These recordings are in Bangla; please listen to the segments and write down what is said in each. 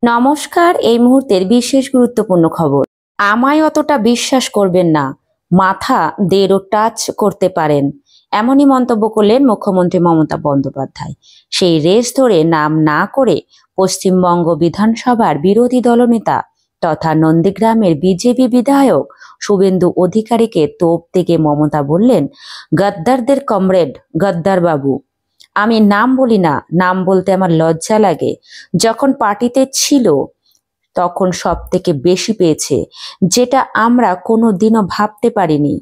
নমস্কার। এই মুহূর্তের বিশেষ গুরুত্বপূর্ণ খবর। আমায় অতটা বিশ্বাস করবেন না, মাথা দেড়ও টাচ করতে পারেন, এমনই মন্তব্য করলেন মুখ্যমন্ত্রী মমতা বন্দ্যোপাধ্যায়। সেই রেস ধরে নাম না করে পশ্চিমবঙ্গ বিধানসভার বিরোধী দলনেতা তথা নন্দীগ্রামের বিজেপি বিধায়ক শুভেন্দু অধিকারীকে তোপ থেকে মমতা বললেন, গদ্দারদের কমরেড গদ্দার বাবু। আমি নাম বলি না, নাম বলতে আমার লজ্জা লাগে। যখন পার্টিতে ছিল তখন সব থেকে বেশি পেয়েছে, যেটা আমরা কোনো দিনও ভাবতে পারিনি।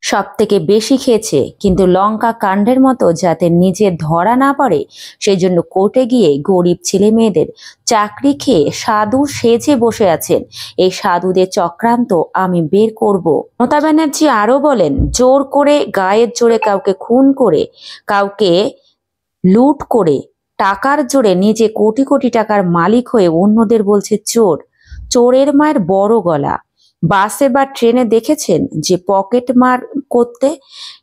সব থেকে বেশি খেয়েছে, কিন্তু লঙ্কা কাণ্ডের মতো যাতে নিজে ধরা না পড়ে সেই জন্য কোর্টে গিয়ে গরিব ছেলে মেয়েদের চাকরি খেয়ে সাধু সেজে বসে আছেন। এই সাধুদের চক্রান্ত আমি বের করব। মমতা ব্যানার্জি আরো বলেন, জোর করে গায়ের জোরে কাউকে খুন করে, কাউকে লুট করে, টাকার জোরে নিজে কোটি কোটি টাকার মালিক হয়ে অন্যদের বলছে চোর। চোরের মায়ের বড় গলা। বাসে বা ট্রেনে দেখেছেন যে পকেট মার করতে?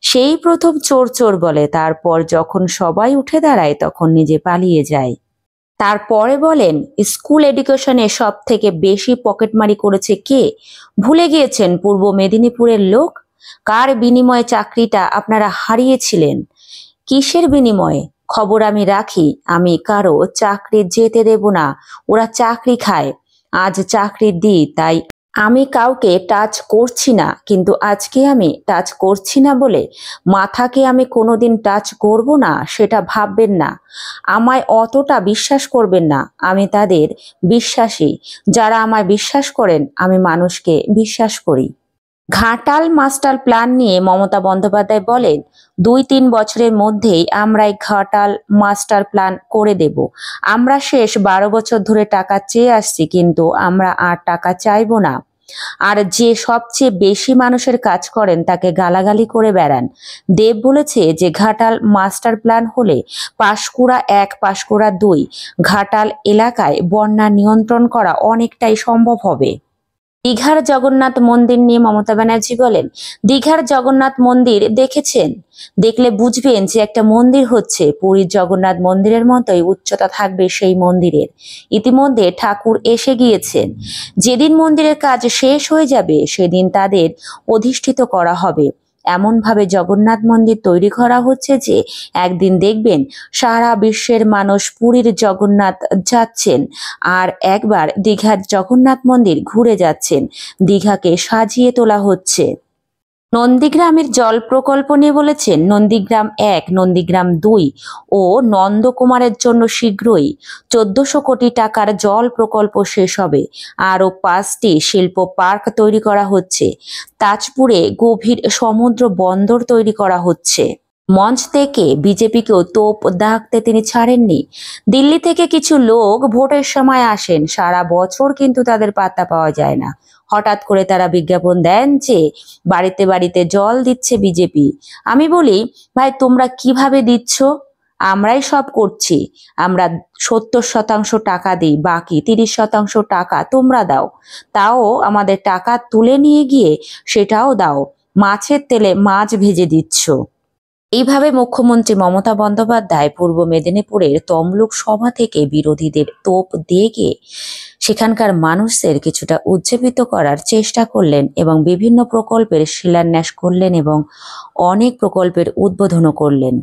সেই প্রথম চোর চোর বলে, তারপর যখন সবাই উঠে দাঁড়ায় তখন নিজে পালিয়ে যায়। তারপরে বলেন, স্কুল এডুকেশনে সব থেকে বেশি পকেটমারি করেছে কে? ভুলে গিয়েছেন পূর্ব মেদিনীপুরের লোক? কার বিনিময়ে চাকরিটা আপনারা হারিয়েছিলেন? কিসের বিনিময়ে? খবর আমি রাখি, আমি কারো চাকরি যেতে দেব না। ওরা চাকরি খায়, আজ চাকরি দিই তাই আমি কাউকে টাচ করছি না। কিন্তু আজকে আমি টাচ করছি না বলে মাথাকে আমি কোনোদিন টাচ করব না সেটা ভাববেন না। আমায় অতটা বিশ্বাস করবেন না। আমি তাদের বিশ্বাসী, যারা আমায় বিশ্বাস করেন। আমি মানুষকে বিশ্বাস করি। ঘাটাল মাস্টার প্ল্যান নিয়ে মমতা বন্দ্যোপাধ্যায় বলেন, 2-3 বছরের মধ্যেই আমরা এই ঘাটাল মাস্টার প্ল্যান করে দেব। আমরা শেষ 12 বছর ধরে টাকা চেয়ে আসছি, কিন্তু আমরা আর টাকা চাইবো না। আর যে সবচেয়ে বেশি মানুষের কাজ করেন তাকে গালাগালি করে বেড়ান। দেব বলেছে যে ঘাটাল মাস্টার প্ল্যান হলে পাঁশকুড়া 1, পাঁশকুড়া 2 ঘাটাল এলাকায় বন্যা নিয়ন্ত্রণ করা অনেকটাই সম্ভব হবে। দীঘার জগন্নাথ মন্দির নিয়ে মমতা ব্যানার্জি বলেন, দীঘার জগন্নাথ মন্দির দেখেছেন? দেখলে বুঝবেন যে একটা মন্দির হচ্ছে। পুরীর জগন্নাথ মন্দিরের মতোই উচ্চতা থাকবে সেই মন্দিরের। ইতিমধ্যে ঠাকুর এসে গিয়েছেন। যেদিন মন্দিরের কাজ শেষ হয়ে যাবে সেদিন তাদের অধিষ্ঠিত করা হবে। এমনভাবে জগন্নাথ মন্দির তৈরি করা হচ্ছে যে একদিন দেখবেন সারা বিশ্বের মানুষ পুরীর জগন্নাথ যাচ্ছেন আর একবার দীঘার জগন্নাথ মন্দির ঘুরে যাচ্ছেন। দীঘাকে সাজিয়ে তোলা হচ্ছে। নন্দীগ্রামের জল প্রকল্প নিয়ে বলেছেন, নন্দীগ্রাম 1, নন্দীগ্রাম 2 ও নন্দকুমারের জন্য শীঘ্রই 1400 কোটি টাকার জল প্রকল্প শেষ হবে। আরও 5টি শিল্প পার্ক তৈরি করা হচ্ছে। তাজপুরে গভীর সমুদ্র বন্দর তৈরি করা হচ্ছে। মঞ্চ থেকে বিজেপিকেও তোপ দাগতে তিনি ছাড়েননি। দিল্লি থেকে কিছু লোক ভোটের সময় আসেন, সারা বছর কিন্তু তাদের পাত্তা পাওয়া যায় না। হঠাৎ করে তারা বিজ্ঞাপন দেন যে বাড়িতে বাড়িতে জল দিচ্ছে বিজেপি। আমি বলি, ভাই তোমরা কিভাবে দিচ্ছ? আমরাই সব করছি। আমরা 70% টাকা দিই, বাকি 30% টাকা তোমরা দাও। তাও আমাদের টাকা তুলে নিয়ে গিয়ে সেটাও দাও। মাছের তেলে মাছ ভেজে দিচ্ছ। এইভাবে মুখ্যমন্ত্রী মমতা বন্দ্যোপাধ্যায় পূর্ব মেদিনীপুরের তমলুক সভা থেকে বিরোধীদের তোপ দিয়ে গিয়ে সেখানকার মানুষদের কিছুটা উজ্জীবিত করার চেষ্টা করলেন এবং বিভিন্ন প্রকল্পের শিলান্যাস করলেন এবং অনেক প্রকল্পের উদ্বোধনও করলেন।